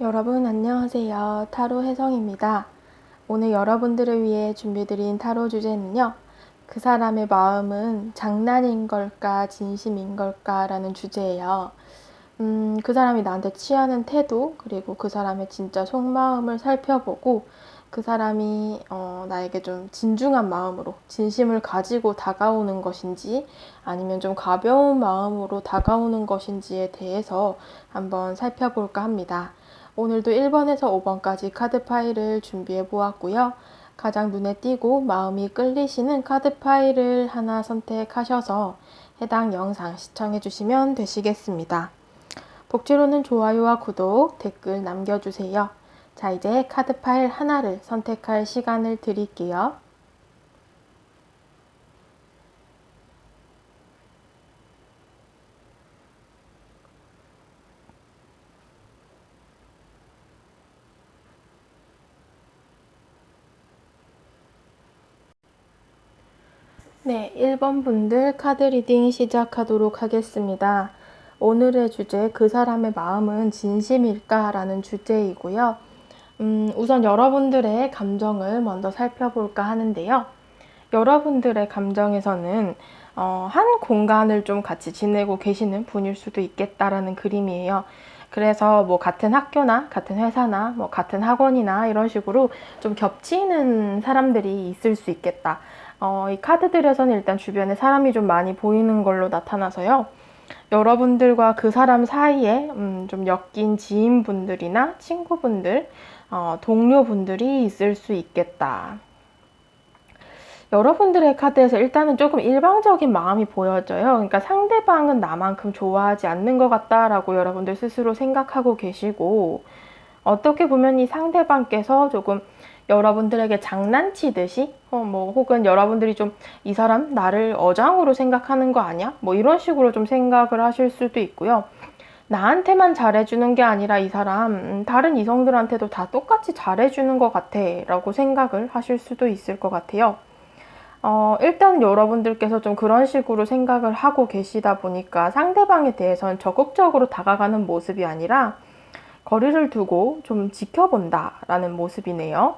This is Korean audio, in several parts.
여러분 안녕하세요. 타로 혜성입니다. 오늘 여러분들을 위해 준비드린 타로 주제는요. 그 사람의 마음은 장난인 걸까 진심인 걸까 라는 주제예요. 그 사람이 나한테 취하는 태도, 그리고 그 사람의 진짜 속마음을 살펴보고 그 사람이 나에게 좀 진중한 마음으로 진심을 가지고 다가오는 것인지 아니면 좀 가벼운 마음으로 다가오는 것인지에 대해서 한번 살펴볼까 합니다. 오늘도 1번에서 5번까지 카드 파일을 준비해 보았고요. 가장 눈에 띄고 마음이 끌리시는 카드 파일을 하나 선택하셔서 해당 영상 시청해 주시면 되시겠습니다. 복지로는 좋아요와 구독, 댓글 남겨주세요. 자, 이제 카드 파일 하나를 선택할 시간을 드릴게요. 네, 1번 분들 카드 리딩 시작하도록 하겠습니다. 오늘의 주제, 그 사람의 마음은 진심일까? 라는 주제이고요. 우선 여러분들의 감정을 먼저 살펴볼까 하는데요. 여러분들의 감정에서는 한 공간을 좀 같이 지내고 계시는 분일 수도 있겠다라는 그림이에요. 그래서 뭐 같은 학교나 같은 회사나 뭐 같은 학원이나 이런 식으로 좀 겹치는 사람들이 있을 수 있겠다. 이 카드들에서는 일단 주변에 사람이 좀 많이 보이는 걸로 나타나서요. 여러분들과 그 사람 사이에 좀 엮인 지인분들이나 친구분들, 동료분들이 있을 수 있겠다. 여러분들의 카드에서 일단은 조금 일방적인 마음이 보여져요. 그러니까 상대방은 나만큼 좋아하지 않는 것 같다라고 여러분들 스스로 생각하고 계시고, 어떻게 보면 이 상대방께서 조금 여러분들에게 장난치듯이 혹은 여러분들이 좀 이 사람 나를 어장으로 생각하는 거 아니야? 뭐 이런 식으로 좀 생각을 하실 수도 있고요. 나한테만 잘해주는 게 아니라 이 사람 다른 이성들한테도 다 똑같이 잘해주는 것 같아 라고 생각을 하실 수도 있을 것 같아요. 일단 여러분들께서 좀 그런 식으로 생각을 하고 계시다 보니까 상대방에 대해서는 적극적으로 다가가는 모습이 아니라 거리를 두고 좀 지켜본다라는 모습이네요.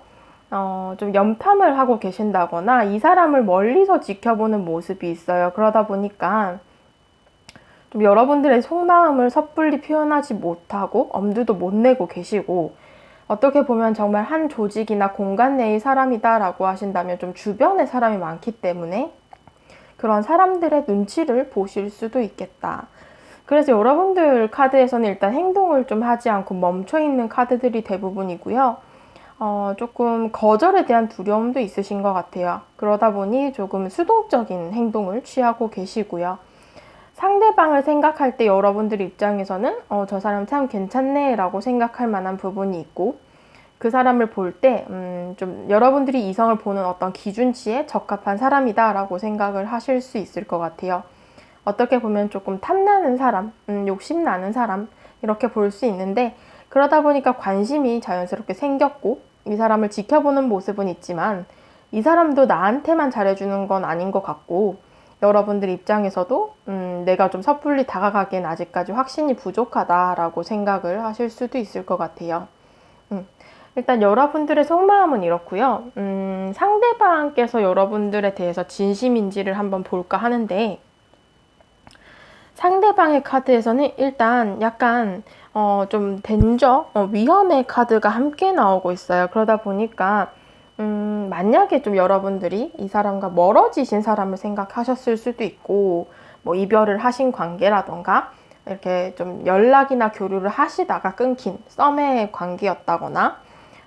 좀 염탐을 하고 계신다거나 이 사람을 멀리서 지켜보는 모습이 있어요. 그러다 보니까 좀 여러분들의 속마음을 섣불리 표현하지 못하고 엄두도 못 내고 계시고, 어떻게 보면 정말 한 조직이나 공간 내의 사람이다라고 하신다면 좀 주변에 사람이 많기 때문에 그런 사람들의 눈치를 보실 수도 있겠다. 그래서 여러분들 카드에서는 일단 행동을 좀 하지 않고 멈춰있는 카드들이 대부분이고요. 조금 거절에 대한 두려움도 있으신 것 같아요. 그러다 보니 조금 수동적인 행동을 취하고 계시고요. 상대방을 생각할 때 여러분들 입장에서는 저 사람 참 괜찮네 라고 생각할 만한 부분이 있고, 그 사람을 볼 때 좀 여러분들이 이성을 보는 어떤 기준치에 적합한 사람이다 라고 생각을 하실 수 있을 것 같아요. 어떻게 보면 조금 탐나는 사람, 욕심나는 사람 이렇게 볼 수 있는데, 그러다 보니까 관심이 자연스럽게 생겼고 이 사람을 지켜보는 모습은 있지만 이 사람도 나한테만 잘해주는 건 아닌 것 같고, 여러분들 입장에서도 내가 좀 섣불리 다가가기엔 아직까지 확신이 부족하다라고 생각을 하실 수도 있을 것 같아요. 일단 여러분들의 속마음은 이렇고요. 상대방께서 여러분들에 대해서 진심인지를 한번 볼까 하는데, 상대방의 카드에서는 일단 약간 좀 덴저, 위험의 카드가 함께 나오고 있어요. 그러다 보니까 만약에 좀 여러분들이 이 사람과 멀어지신 사람을 생각하셨을 수도 있고, 뭐 이별을 하신 관계라던가 이렇게 좀 연락이나 교류를 하시다가 끊긴 썸의 관계였다거나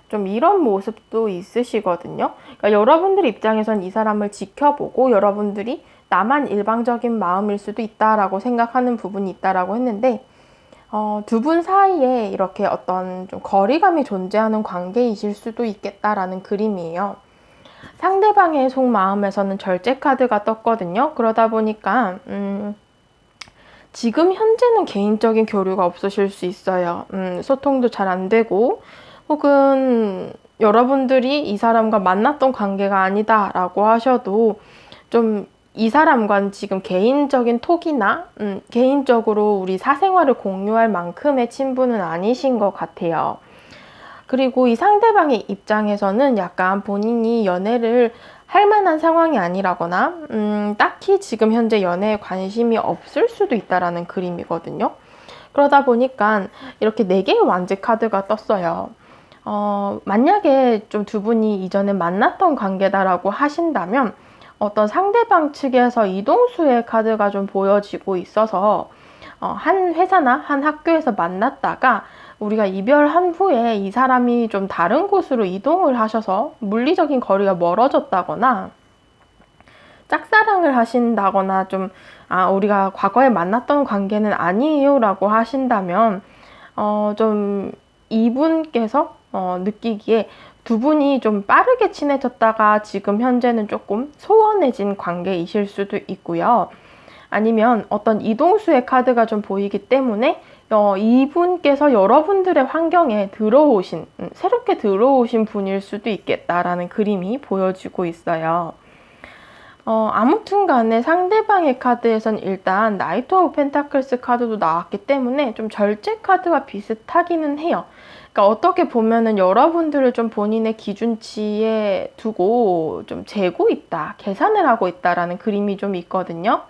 좀 이런 모습도 있으시거든요. 그러니까 여러분들 입장에선 이 사람을 지켜보고 여러분들이 나만 일방적인 마음일 수도 있다라고 생각하는 부분이 있다라고 했는데, 두 분 사이에 이렇게 어떤 좀 거리감이 존재하는 관계이실 수도 있겠다라는 그림이에요. 상대방의 속마음에서는 절제 카드가 떴거든요. 그러다 보니까 지금 현재는 개인적인 교류가 없으실 수 있어요. 소통도 잘 안 되고, 혹은 여러분들이 이 사람과 만났던 관계가 아니다라고 하셔도 좀 이 사람과는 지금 개인적인 톡이나 개인적으로 우리 사생활을 공유할 만큼의 친분은 아니신 것 같아요. 그리고 이 상대방의 입장에서는 약간 본인이 연애를 할 만한 상황이 아니라거나 딱히 지금 현재 연애에 관심이 없을 수도 있다라는 그림이거든요. 그러다 보니까 이렇게 4개의 완지 카드가 떴어요. 만약에 좀 두 분이 이전에 만났던 관계다라고 하신다면 어떤 상대방 측에서 이동수의 카드가 좀 보여지고 있어서 한 회사나 한 학교에서 만났다가 우리가 이별한 후에 이 사람이 좀 다른 곳으로 이동을 하셔서 물리적인 거리가 멀어졌다거나 짝사랑을 하신다거나 좀 우리가 과거에 만났던 관계는 아니에요 라고 하신다면 좀 이분께서 느끼기에 두 분이 좀 빠르게 친해졌다가 지금 현재는 조금 소원해진 관계이실 수도 있고요. 아니면 어떤 이동수의 카드가 좀 보이기 때문에 이분께서 여러분들의 환경에 들어오신, 새롭게 들어오신 분일 수도 있겠다라는 그림이 보여지고 있어요. 아무튼 간에 상대방의 카드에선 일단 나이트 오브 펜타클스 카드도 나왔기 때문에 좀 절제 카드와 비슷하기는 해요. 그러니까 어떻게 보면은 여러분들을 좀 본인의 기준치에 두고 좀 재고 있다, 계산을 하고 있다라는 그림이 좀 있거든요.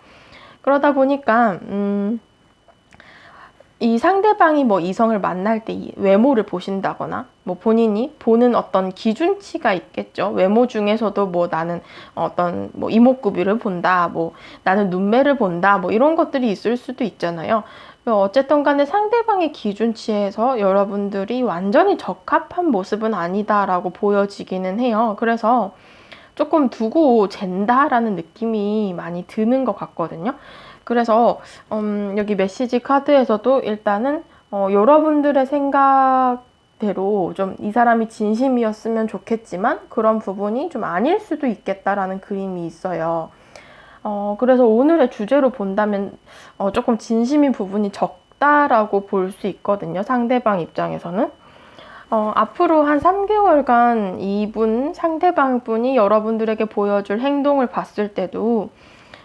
그러다 보니까 이 상대방이 뭐 이성을 만날 때 외모를 보신다거나 뭐 본인이 보는 어떤 기준치가 있겠죠. 외모 중에서도 뭐 나는 어떤 뭐 이목구비를 본다, 뭐 나는 눈매를 본다, 뭐 이런 것들이 있을 수도 있잖아요. 어쨌든 간에 상대방의 기준치에서 여러분들이 완전히 적합한 모습은 아니다라고 보여지기는 해요. 그래서 조금 두고 잰다라는 느낌이 많이 드는 것 같거든요. 그래서 여기 메시지 카드에서도 일단은 여러분들의 생각대로 좀 이 사람이 진심이었으면 좋겠지만 그런 부분이 좀 아닐 수도 있겠다라는 그림이 있어요. 그래서 오늘의 주제로 본다면 조금 진심인 부분이 적다라고 볼 수 있거든요. 상대방 입장에서는. 앞으로 한 3개월간 이분, 상대방 분이 여러분들에게 보여줄 행동을 봤을 때도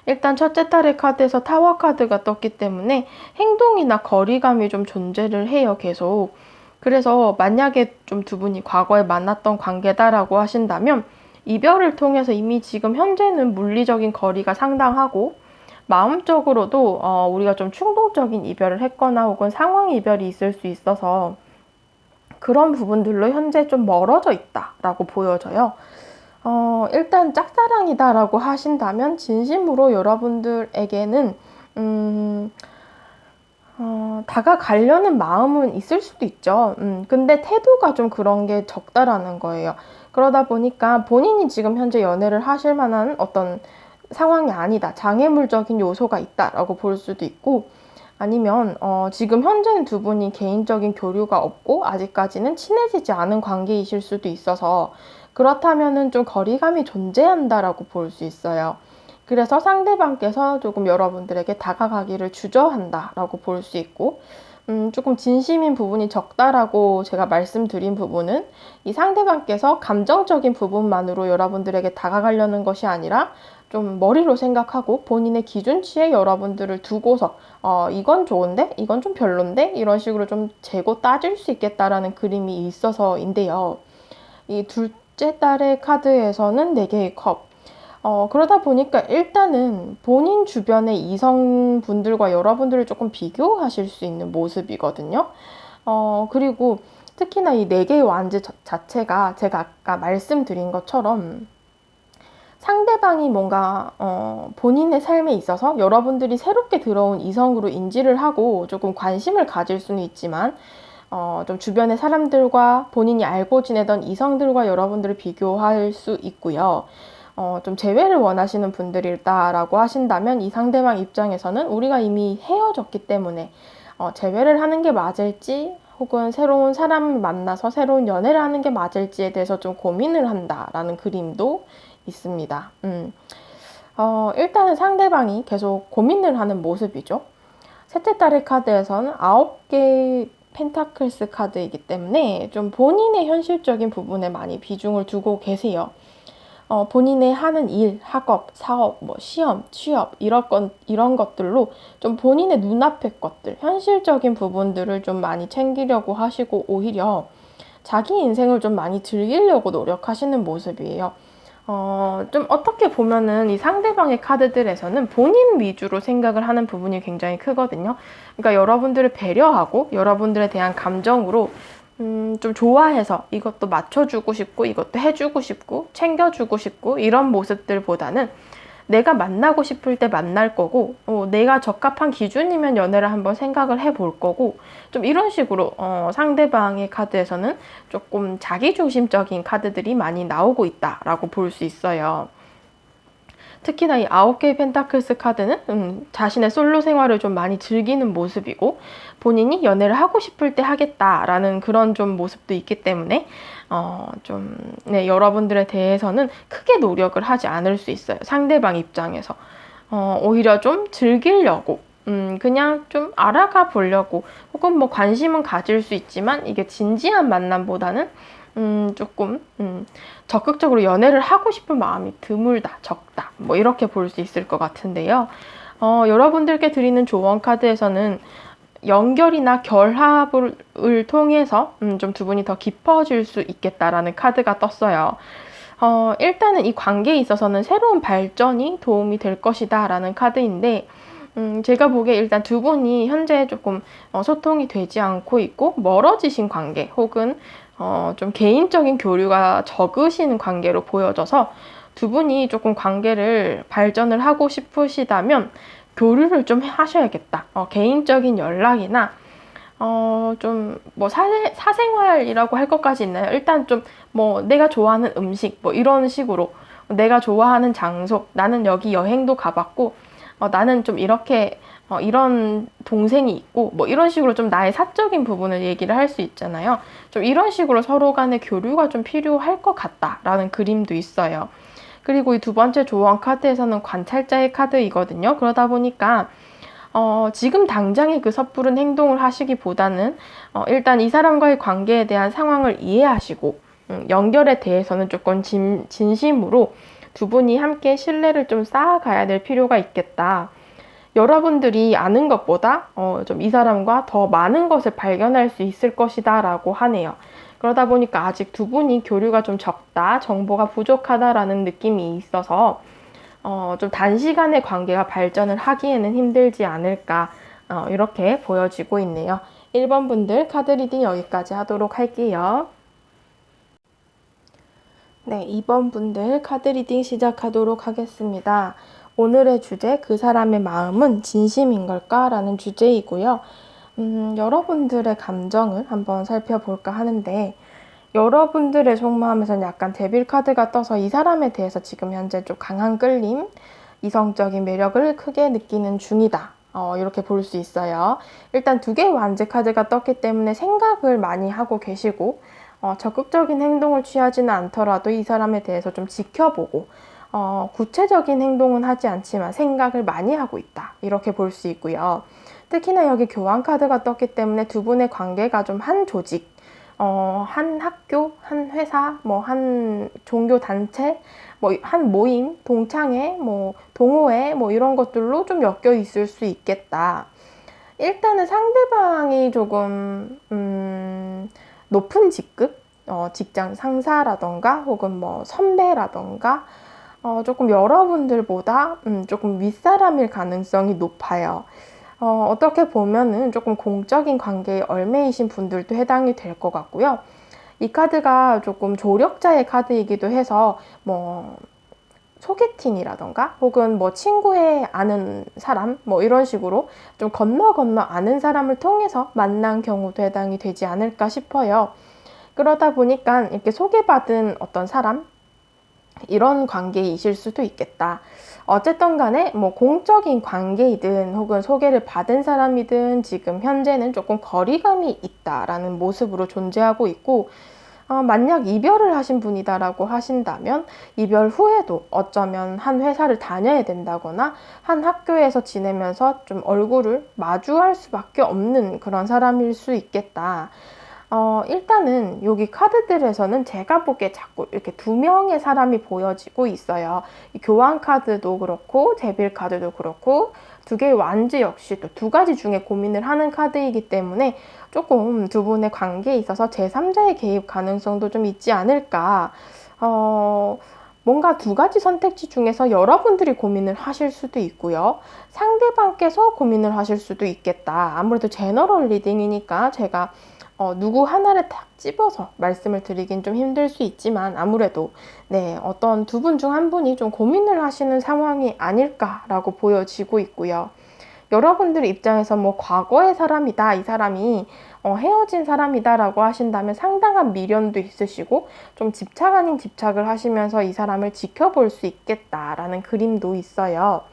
일단 첫째 달의 카드에서 타워 카드가 떴기 때문에 행동이나 거리감이 좀 존재를 해요, 계속. 그래서 만약에 좀 두 분이 과거에 만났던 관계다라고 하신다면 이별을 통해서 이미 지금 현재는 물리적인 거리가 상당하고 마음적으로도 우리가 좀 충동적인 이별을 했거나 혹은 상황 이별이 있을 수 있어서 그런 부분들로 현재 좀 멀어져 있다라고 보여져요. 일단 짝사랑이다라고 하신다면 진심으로 여러분들에게는 다가가려는 마음은 있을 수도 있죠. 근데 태도가 좀 그런 게 적다라는 거예요. 그러다 보니까 본인이 지금 현재 연애를 하실 만한 어떤 상황이 아니다. 장애물적인 요소가 있다라고 볼 수도 있고 아니면 지금 현재는 두 분이 개인적인 교류가 없고 아직까지는 친해지지 않은 관계이실 수도 있어서 그렇다면은 좀 거리감이 존재한다라고 볼 수 있어요. 그래서 상대방께서 조금 여러분들에게 다가가기를 주저한다라고 볼 수 있고 조금 진심인 부분이 적다라고 제가 말씀드린 부분은 이 상대방께서 감정적인 부분만으로 여러분들에게 다가가려는 것이 아니라 좀 머리로 생각하고 본인의 기준치에 여러분들을 두고서 이건 좋은데 이건 좀 별론데 이런 식으로 좀 재고 따질 수 있겠다라는 그림이 있어서인데요. 이 둘째 달의 카드에서는 4개의 컵. 그러다 보니까 일단은 본인 주변의 이성분들과 여러분들을 조금 비교하실 수 있는 모습이거든요. 그리고 특히나 이 4개의 완즈 자체가 제가 아까 말씀드린 것처럼 상대방이 뭔가 본인의 삶에 있어서 여러분들이 새롭게 들어온 이성으로 인지를 하고 조금 관심을 가질 수는 있지만 좀 주변의 사람들과 본인이 알고 지내던 이성들과 여러분들을 비교할 수 있고요. 좀 재회를 원하시는 분들이다라고 하신다면 이 상대방 입장에서는 우리가 이미 헤어졌기 때문에 재회를 하는 게 맞을지 혹은 새로운 사람을 만나서 새로운 연애를 하는 게 맞을지에 대해서 좀 고민을 한다라는 그림도 있습니다. 일단은 상대방이 계속 고민을 하는 모습이죠. 셋째 달의 카드에서는 9개의 펜타클스 카드이기 때문에 좀 본인의 현실적인 부분에 많이 비중을 두고 계세요. 본인의 하는 일, 학업, 사업, 뭐 시험, 취업 이런 것들로 좀 본인의 눈앞의 것들, 현실적인 부분들을 좀 많이 챙기려고 하시고 오히려 자기 인생을 좀 많이 즐기려고 노력하시는 모습이에요. 좀 어떻게 보면은 이 상대방의 카드들에서는 본인 위주로 생각을 하는 부분이 굉장히 크거든요. 그러니까 여러분들을 배려하고 여러분들에 대한 감정으로 좀 좋아해서 이것도 맞춰주고 싶고 이것도 해주고 싶고 챙겨주고 싶고 이런 모습들보다는 내가 만나고 싶을 때 만날 거고 내가 적합한 기준이면 연애를 한번 생각을 해볼 거고 좀 이런 식으로 상대방의 카드에서는 조금 자기중심적인 카드들이 많이 나오고 있다라고 볼 수 있어요. 특히나 이 9개의 펜타클스 카드는 자신의 솔로 생활을 좀 많이 즐기는 모습이고 본인이 연애를 하고 싶을 때 하겠다라는 그런 좀 모습도 있기 때문에 네, 여러분들에 대해서는 크게 노력을 하지 않을 수 있어요. 상대방 입장에서. 오히려 좀 즐기려고 그냥 좀 알아가 보려고 혹은 뭐 관심은 가질 수 있지만 이게 진지한 만남보다는 조금 적극적으로 연애를 하고 싶은 마음이 드물다, 적다 뭐 이렇게 볼 수 있을 것 같은데요. 여러분들께 드리는 조언 카드에서는 연결이나 결합을 통해서 좀 두 분이 더 깊어질 수 있겠다라는 카드가 떴어요. 일단은 이 관계에 있어서는 새로운 발전이 도움이 될 것이다 라는 카드인데 제가 보기에 일단 두 분이 현재 조금 소통이 되지 않고 있고 멀어지신 관계 혹은 좀 개인적인 교류가 적으신 관계로 보여져서 두 분이 조금 관계를 발전을 하고 싶으시다면 교류를 좀 하셔야겠다. 개인적인 연락이나 좀 뭐 사생활이라고 할 것까지 있나요? 일단 좀 뭐 내가 좋아하는 음식 뭐 이런 식으로 내가 좋아하는 장소 나는 여기 여행도 가봤고 나는 좀 이렇게 이런 동생이 있고 뭐 이런 식으로 좀 나의 사적인 부분을 얘기를 할 수 있잖아요. 좀 이런 식으로 서로 간의 교류가 좀 필요할 것 같다라는 그림도 있어요. 그리고 이 두 번째 조언 카드에서는 관찰자의 카드이거든요. 그러다 보니까 지금 당장의 그 섣부른 행동을 하시기보다는 일단 이 사람과의 관계에 대한 상황을 이해하시고 연결에 대해서는 조금 진심으로 두 분이 함께 신뢰를 좀 쌓아가야 될 필요가 있겠다. 여러분들이 아는 것보다 좀 이 사람과 더 많은 것을 발견할 수 있을 것이다 라고 하네요. 그러다 보니까 아직 두 분이 교류가 좀 적다, 정보가 부족하다라는 느낌이 있어서 좀 단시간에 관계가 발전을 하기에는 힘들지 않을까 이렇게 보여지고 있네요. 1번 분들 카드 리딩 여기까지 하도록 할게요. 네, 2번 분들 카드 리딩 시작하도록 하겠습니다. 오늘의 주제, 그 사람의 마음은 진심인 걸까? 라는 주제이고요. 여러분들의 감정을 한번 살펴볼까 하는데 여러분들의 속마음에서는 약간 데빌 카드가 떠서 이 사람에 대해서 지금 현재 좀 강한 끌림, 이성적인 매력을 크게 느끼는 중이다. 이렇게 볼 수 있어요. 일단 2개의 완제 카드가 떴기 때문에 생각을 많이 하고 계시고 적극적인 행동을 취하지는 않더라도 이 사람에 대해서 좀 지켜보고 구체적인 행동은 하지 않지만 생각을 많이 하고 있다. 이렇게 볼 수 있고요. 특히나 여기 교환 카드가 떴기 때문에 두 분의 관계가 좀 한 조직, 한 학교, 한 회사, 뭐 한 종교 단체, 뭐 한 모임, 동창회, 뭐 동호회, 뭐 이런 것들로 좀 엮여 있을 수 있겠다. 일단은 상대방이 조금 높은 직급, 직장 상사라던가 혹은 뭐 선배라던가 조금 여러분들보다 조금 윗사람일 가능성이 높아요. 어떻게 보면은 조금 공적인 관계에 얽매이신 분들도 해당이 될 것 같고요. 이 카드가 조금 조력자의 카드이기도 해서 뭐 소개팅이라던가 혹은 뭐 친구의 아는 사람 뭐 이런 식으로 좀 건너 아는 사람을 통해서 만난 경우도 해당이 되지 않을까 싶어요. 그러다 보니까 이렇게 소개받은 어떤 사람 이런 관계이실 수도 있겠다. 어쨌든 간에 뭐 공적인 관계이든 혹은 소개를 받은 사람이든 지금 현재는 조금 거리감이 있다라는 모습으로 존재하고 있고 만약 이별을 하신 분이다라고 하신다면 이별 후에도 어쩌면 한 회사를 다녀야 된다거나 한 학교에서 지내면서 좀 얼굴을 마주할 수밖에 없는 그런 사람일 수 있겠다. 일단은 여기 카드들에서는 제가 보기에 자꾸 이렇게 두 명의 사람이 보여지고 있어요. 이 교환 카드도 그렇고 제빌 카드도 그렇고 두 개의 완즈 역시 또 두 가지 중에 고민을 하는 카드이기 때문에 조금 두 분의 관계에 있어서 제3자의 개입 가능성도 좀 있지 않을까. 뭔가 두 가지 선택지 중에서 여러분들이 고민을 하실 수도 있고요. 상대방께서 고민을 하실 수도 있겠다. 아무래도 제너럴 리딩이니까 제가 누구 하나를 딱 집어서 말씀을 드리긴 좀 힘들 수 있지만 아무래도 네, 어떤 두 분 중 한 분이 좀 고민을 하시는 상황이 아닐까라고 보여지고 있고요. 여러분들 입장에서 뭐 과거의 사람이다, 이 사람이 헤어진 사람이다라고 하신다면 상당한 미련도 있으시고 좀 집착 아닌 집착을 하시면서 이 사람을 지켜볼 수 있겠다라는 그림도 있어요.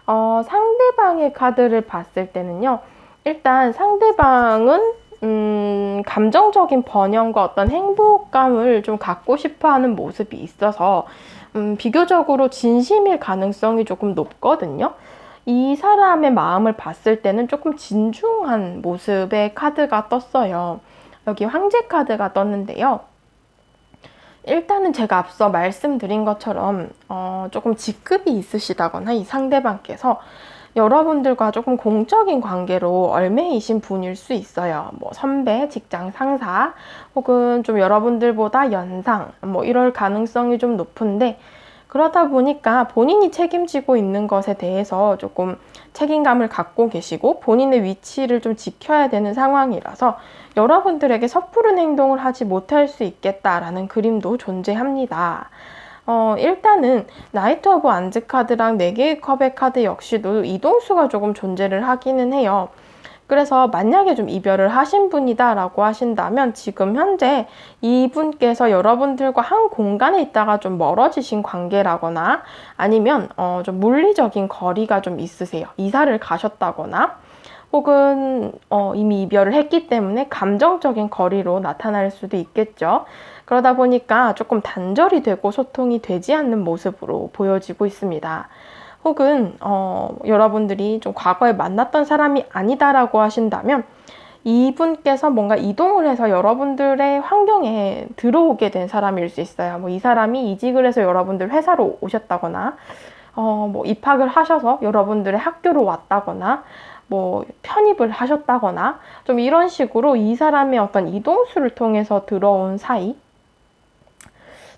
상대방의 카드를 봤을 때는요. 일단 상대방은 감정적인 번영과 어떤 행복감을 좀 갖고 싶어 하는 모습이 있어서 비교적으로 진심일 가능성이 조금 높거든요. 이 사람의 마음을 봤을 때는 조금 진중한 모습의 카드가 떴어요. 여기 황제 카드가 떴는데요. 일단은 제가 앞서 말씀드린 것처럼 조금 직급이 있으시다거나 이 상대방께서 여러분들과 조금 공적인 관계로 얽매이신 분일 수 있어요. 뭐 선배, 직장 상사, 혹은 좀 여러분들보다 연상, 뭐 이럴 가능성이 좀 높은데 그러다 보니까 본인이 책임지고 있는 것에 대해서 조금 책임감을 갖고 계시고 본인의 위치를 좀 지켜야 되는 상황이라서 여러분들에게 섣부른 행동을 하지 못할 수 있겠다라는 그림도 존재합니다. 일단은 나이트 오브 안즈 카드랑 4개의 컵의 카드 역시도 이동수가 조금 존재를 하기는 해요. 그래서 만약에 좀 이별을 하신 분이다 라고 하신다면 지금 현재 이분께서 여러분들과 한 공간에 있다가 좀 멀어지신 관계라거나 아니면 좀 물리적인 거리가 좀 있으세요. 이사를 가셨다거나 혹은 이미 이별을 했기 때문에 감정적인 거리로 나타날 수도 있겠죠. 그러다 보니까 조금 단절이 되고 소통이 되지 않는 모습으로 보여지고 있습니다. 혹은 여러분들이 좀 과거에 만났던 사람이 아니다라고 하신다면 이분께서 뭔가 이동을 해서 여러분들의 환경에 들어오게 된 사람일 수 있어요. 뭐 이 사람이 이직을 해서 여러분들 회사로 오셨다거나 뭐 입학을 하셔서 여러분들의 학교로 왔다거나 뭐 편입을 하셨다거나 좀 이런 식으로 이 사람의 어떤 이동수를 통해서 들어온 사이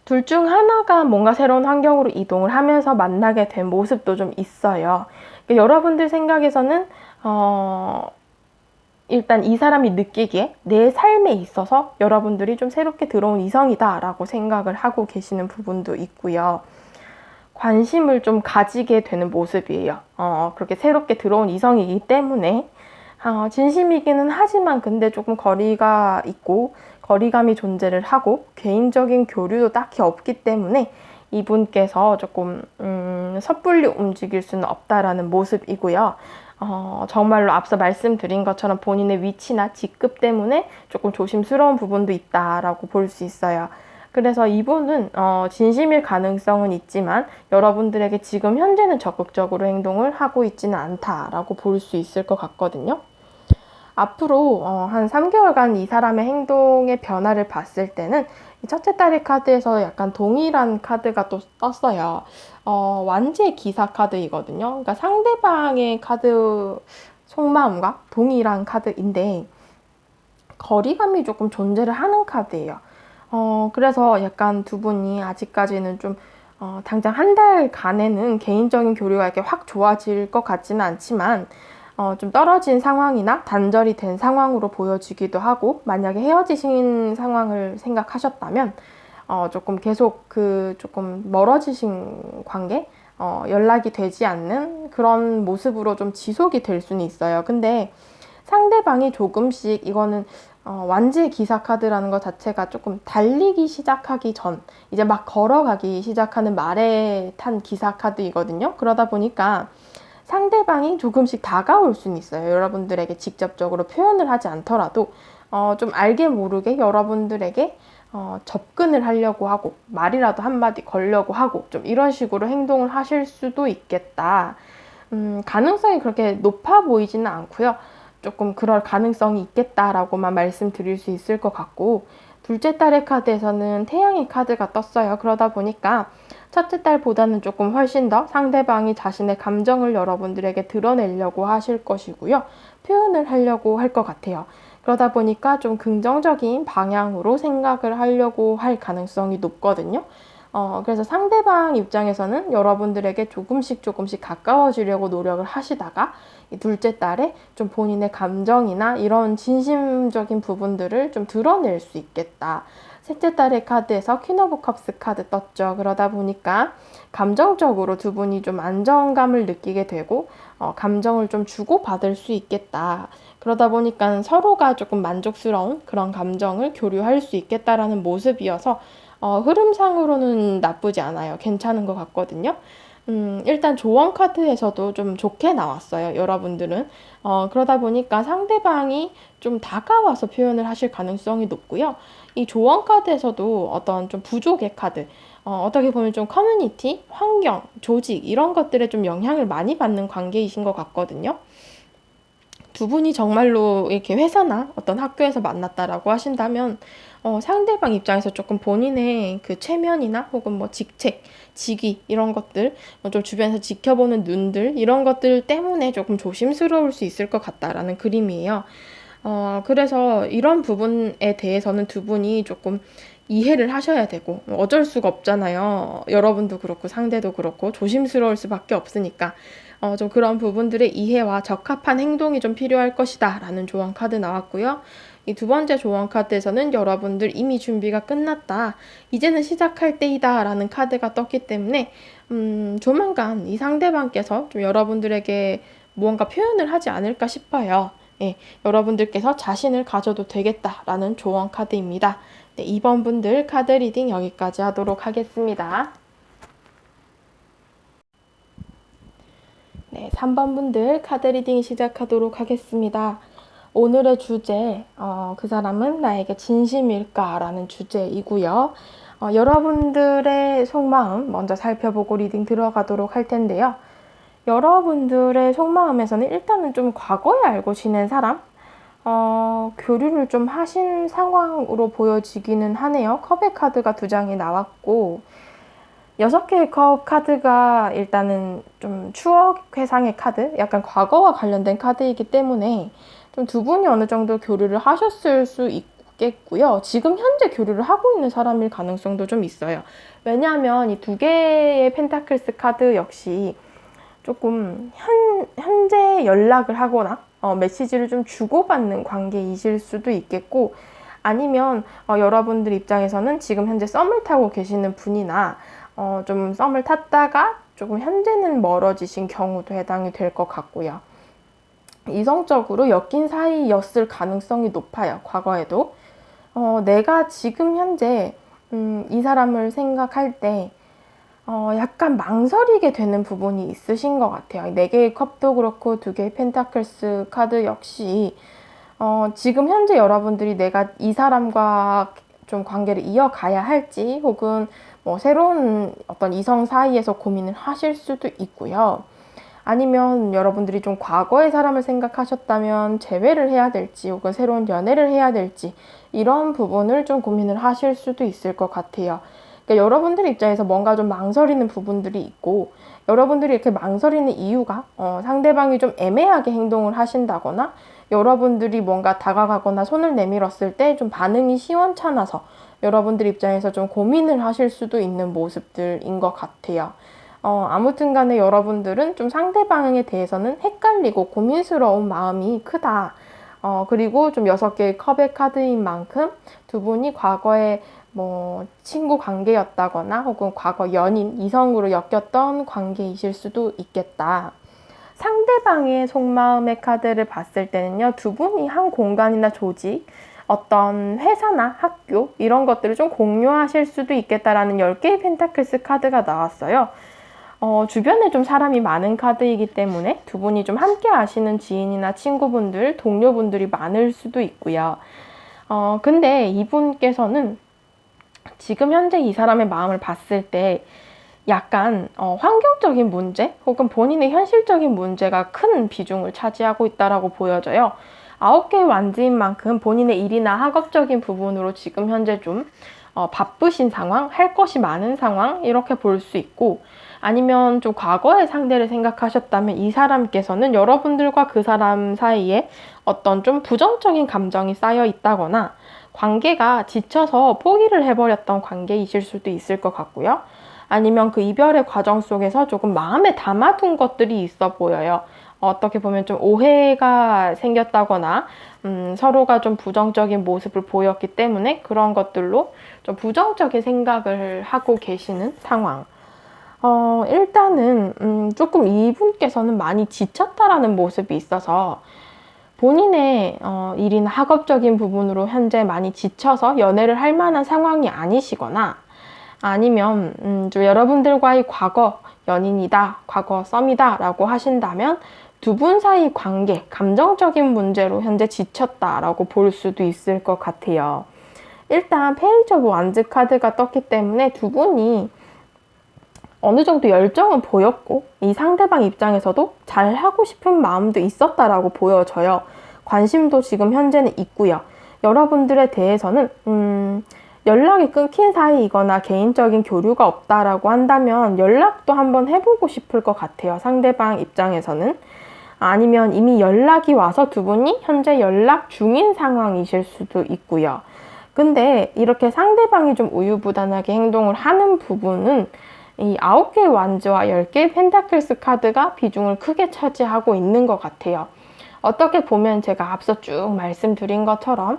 둘 중 하나가 뭔가 새로운 환경으로 이동을 하면서 만나게 된 모습도 좀 있어요. 그러니까 여러분들 생각에서는 일단 이 사람이 느끼기에 내 삶에 있어서 여러분들이 좀 새롭게 들어온 이성이다 라고 생각을 하고 계시는 부분도 있고요. 관심을 좀 가지게 되는 모습이에요. 그렇게 새롭게 들어온 이성이기 때문에 진심이기는 하지만 근데 조금 거리가 있고 거리감이 존재를 하고 개인적인 교류도 딱히 없기 때문에 이분께서 조금 섣불리 움직일 수는 없다라는 모습이고요. 정말로 앞서 말씀드린 것처럼 본인의 위치나 직급 때문에 조금 조심스러운 부분도 있다라고 볼 수 있어요. 그래서 이분은 진심일 가능성은 있지만 여러분들에게 지금 현재는 적극적으로 행동을 하고 있지는 않다라고 볼 수 있을 것 같거든요. 앞으로 한 3개월간 이 사람의 행동의 변화를 봤을 때는 첫째 딸의 카드에서 약간 동일한 카드가 또 떴어요. 완지의 기사 카드이거든요. 그러니까 상대방의 카드 속마음과 동일한 카드인데 거리감이 조금 존재를 하는 카드예요. 그래서 약간 두 분이 아직까지는 좀 당장 한 달간에는 개인적인 교류가 이렇게 확 좋아질 것 같지는 않지만 좀 떨어진 상황이나 단절이 된 상황으로 보여지기도 하고 만약에 헤어지신 상황을 생각하셨다면 조금 계속 조금 멀어지신 관계 연락이 되지 않는 그런 모습으로 좀 지속이 될 수는 있어요. 근데 상대방이 조금씩 이거는 완지의 기사 카드라는 것 자체가 조금 달리기 시작하기 전 이제 막 걸어가기 시작하는 말에 탄 기사 카드이거든요. 그러다 보니까 상대방이 조금씩 다가올 수는 있어요. 여러분들에게 직접적으로 표현을 하지 않더라도 좀 알게 모르게 여러분들에게 접근을 하려고 하고 말이라도 한마디 걸려고 하고 좀 이런 식으로 행동을 하실 수도 있겠다. 가능성이 그렇게 높아 보이지는 않고요. 조금 그럴 가능성이 있겠다라고만 말씀드릴 수 있을 것 같고, 둘째 딸의 카드에서는 태양의 카드가 떴어요. 그러다 보니까 첫째 딸보다는 조금 훨씬 더 상대방이 자신의 감정을 여러분들에게 드러내려고 하실 것이고요. 표현을 하려고 할 것 같아요. 그러다 보니까 좀 긍정적인 방향으로 생각을 하려고 할 가능성이 높거든요. 그래서 상대방 입장에서는 여러분들에게 조금씩 가까워지려고 노력을 하시다가 이 둘째 딸에 좀 본인의 감정이나 이런 진심적인 부분들을 좀 드러낼 수 있겠다. 셋째 딸의 카드에서 퀸 오브 컵스 카드 떴죠. 그러다 보니까 감정적으로 두 분이 좀 안정감을 느끼게 되고 감정을 좀 주고받을 수 있겠다. 그러다 보니까 서로가 조금 만족스러운 그런 감정을 교류할 수 있겠다라는 모습이어서 흐름상으로는 나쁘지 않아요. 괜찮은 것 같거든요. 일단 조언 카드에서도 좀 좋게 나왔어요. 여러분들은. 그러다 보니까 상대방이 좀 다가와서 표현을 하실 가능성이 높고요. 이 조언 카드에서도 어떤 좀 부족의 카드, 어떻게 보면 좀 커뮤니티, 환경, 조직 이런 것들에 좀 영향을 많이 받는 관계이신 것 같거든요. 두 분이 정말로 이렇게 회사나 어떤 학교에서 만났다라고 하신다면 상대방 입장에서 조금 본인의 그 체면이나 혹은 뭐 직책, 직위 이런 것들, 좀 주변에서 지켜보는 눈들 이런 것들 때문에 조금 조심스러울 수 있을 것 같다라는 그림이에요. 그래서 이런 부분에 대해서는 두 분이 조금 이해를 하셔야 되고 어쩔 수가 없잖아요. 여러분도 그렇고 상대도 그렇고 조심스러울 수밖에 없으니까 좀 그런 부분들의 이해와 적합한 행동이 좀 필요할 것이다 라는 조언 카드 나왔고요. 이 두 번째 조언 카드에서는 여러분들 이미 준비가 끝났다. 이제는 시작할 때이다 라는 카드가 떴기 때문에 조만간 이 상대방께서 좀 여러분들에게 무언가 표현을 하지 않을까 싶어요. 예, 여러분들께서 자신을 가져도 되겠다라는 조언 카드입니다. 네, 2번 분들 카드 리딩 여기까지 하도록 하겠습니다. 네, 3번 분들 카드 리딩 시작하도록 하겠습니다. 오늘의 주제, 그 사람은 나에게 진심일까? 라는 주제이고요. 여러분들의 속마음 먼저 살펴보고 리딩 들어가도록 할 텐데요. 여러분들의 속마음에서는 일단은 좀 과거에 알고 지낸 사람, 교류를 좀 하신 상황으로 보여지기는 하네요. 컵의 카드가 2장이 나왔고, 6개의 컵 카드가 일단은 좀 추억 회상의 카드, 약간 과거와 관련된 카드이기 때문에 좀 두 분이 어느 정도 교류를 하셨을 수 있겠고요. 지금 현재 교류를 하고 있는 사람일 가능성도 좀 있어요. 왜냐하면 이 2개의 펜타클스 카드 역시 조금 현재 연락을 하거나 메시지를 좀 주고받는 관계이실 수도 있겠고, 아니면 여러분들 입장에서는 지금 현재 썸을 타고 계시는 분이나 좀 썸을 탔다가 조금 현재는 멀어지신 경우도 해당이 될 것 같고요. 이성적으로 엮인 사이였을 가능성이 높아요. 과거에도. 내가 지금 현재 이 사람을 생각할 때 약간 망설이게 되는 부분이 있으신 것 같아요. 4개의 컵도 그렇고 2개의 펜타클스 카드 역시 지금 현재 여러분들이 내가 이 사람과 좀 관계를 이어가야 할지 혹은 뭐 새로운 어떤 이성 사이에서 고민을 하실 수도 있고요. 아니면 여러분들이 좀 과거의 사람을 생각하셨다면 재회를 해야 될지 혹은 새로운 연애를 해야 될지 이런 부분을 좀 고민을 하실 수도 있을 것 같아요. 그러니까 여러분들 입장에서 뭔가 좀 망설이는 부분들이 있고, 여러분들이 이렇게 망설이는 이유가 상대방이 좀 애매하게 행동을 하신다거나 여러분들이 뭔가 다가가거나 손을 내밀었을 때 좀 반응이 시원찮아서 여러분들 입장에서 좀 고민을 하실 수도 있는 모습들인 것 같아요. 아무튼 간에 여러분들은 좀 상대방에 대해서는 헷갈리고 고민스러운 마음이 크다. 그리고 좀 6개의 컵의 카드인 만큼 두 분이 과거에 뭐 친구 관계였다거나 혹은 과거 연인, 이성으로 엮였던 관계이실 수도 있겠다. 상대방의 속마음의 카드를 봤을 때는요, 두 분이 한 공간이나 조직, 어떤 회사나 학교 이런 것들을 좀 공유하실 수도 있겠다라는 10개의 펜타클스 카드가 나왔어요. 주변에 좀 사람이 많은 카드이기 때문에 두 분이 좀 함께 아시는 지인이나 친구분들, 동료분들이 많을 수도 있고요. 근데 이분께서는 지금 현재 이 사람의 마음을 봤을 때 약간 환경적인 문제 혹은 본인의 현실적인 문제가 큰 비중을 차지하고 있다라고 보여져요. 9개의 완지인 만큼 본인의 일이나 학업적인 부분으로 지금 현재 좀 바쁘신 상황, 할 것이 많은 상황 이렇게 볼 수 있고, 아니면 좀 과거의 상대를 생각하셨다면 이 사람께서는 여러분들과 그 사람 사이에 어떤 좀 부정적인 감정이 쌓여 있다거나 관계가 지쳐서 포기를 해버렸던 관계이실 수도 있을 것 같고요. 아니면 그 이별의 과정 속에서 조금 마음에 담아둔 것들이 있어 보여요. 어떻게 보면 좀 오해가 생겼다거나 서로가 좀 부정적인 모습을 보였기 때문에 그런 것들로 좀 부정적인 생각을 하고 계시는 상황. 일단은 조금 이분께서는 많이 지쳤다라는 모습이 있어서 본인의 일이나 학업적인 부분으로 현재 많이 지쳐서 연애를 할 만한 상황이 아니시거나, 아니면 좀 여러분들과의 과거 연인이다, 과거 썸이다 라고 하신다면 두 분 사이 관계, 감정적인 문제로 현재 지쳤다라고 볼 수도 있을 것 같아요. 일단 페이지 오브 완즈 카드가 떴기 때문에 두 분이 어느 정도 열정은 보였고 이 상대방 입장에서도 잘하고 싶은 마음도 있었다라고 보여져요. 관심도 지금 현재는 있고요. 여러분들에 대해서는 연락이 끊긴 사이이거나 개인적인 교류가 없다라고 한다면 연락도 한번 해보고 싶을 것 같아요. 상대방 입장에서는. 아니면 이미 연락이 와서 두 분이 현재 연락 중인 상황이실 수도 있고요. 근데 이렇게 상대방이 좀 우유부단하게 행동을 하는 부분은 이 9개의 완즈와 10개의 펜타클스 카드가 비중을 크게 차지하고 있는 것 같아요. 어떻게 보면 제가 앞서 쭉 말씀드린 것처럼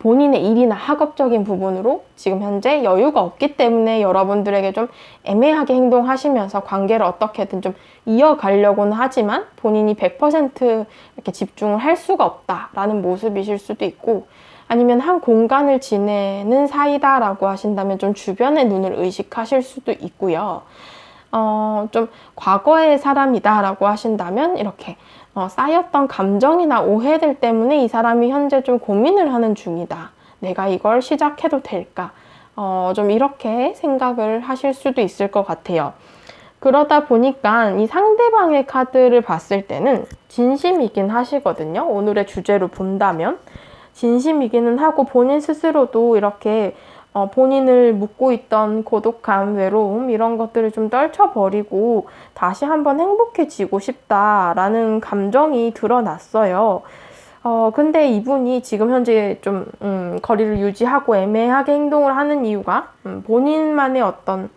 본인의 일이나 학업적인 부분으로 지금 현재 여유가 없기 때문에 여러분들에게 좀 애매하게 행동하시면서 관계를 어떻게든 좀 이어가려고는 하지만 본인이 100% 이렇게 집중을 할 수가 없다라는 모습이실 수도 있고, 아니면 한 공간을 지내는 사이다라고 하신다면 좀 주변의 눈을 의식하실 수도 있고요. 좀 과거의 사람이다라고 하신다면 이렇게 쌓였던 감정이나 오해들 때문에 이 사람이 현재 좀 고민을 하는 중이다. 내가 이걸 시작해도 될까? 좀 이렇게 생각을 하실 수도 있을 것 같아요. 그러다 보니까 이 상대방의 카드를 봤을 때는 진심이긴 하시거든요. 오늘의 주제로 본다면. 진심이기는 하고 본인 스스로도 이렇게 본인을 묻고 있던 고독함, 외로움 이런 것들을 좀 떨쳐버리고 다시 한번 행복해지고 싶다라는 감정이 드러났어요. 근데 이분이 지금 현재 좀 거리를 유지하고 애매하게 행동을 하는 이유가 본인만의 어떤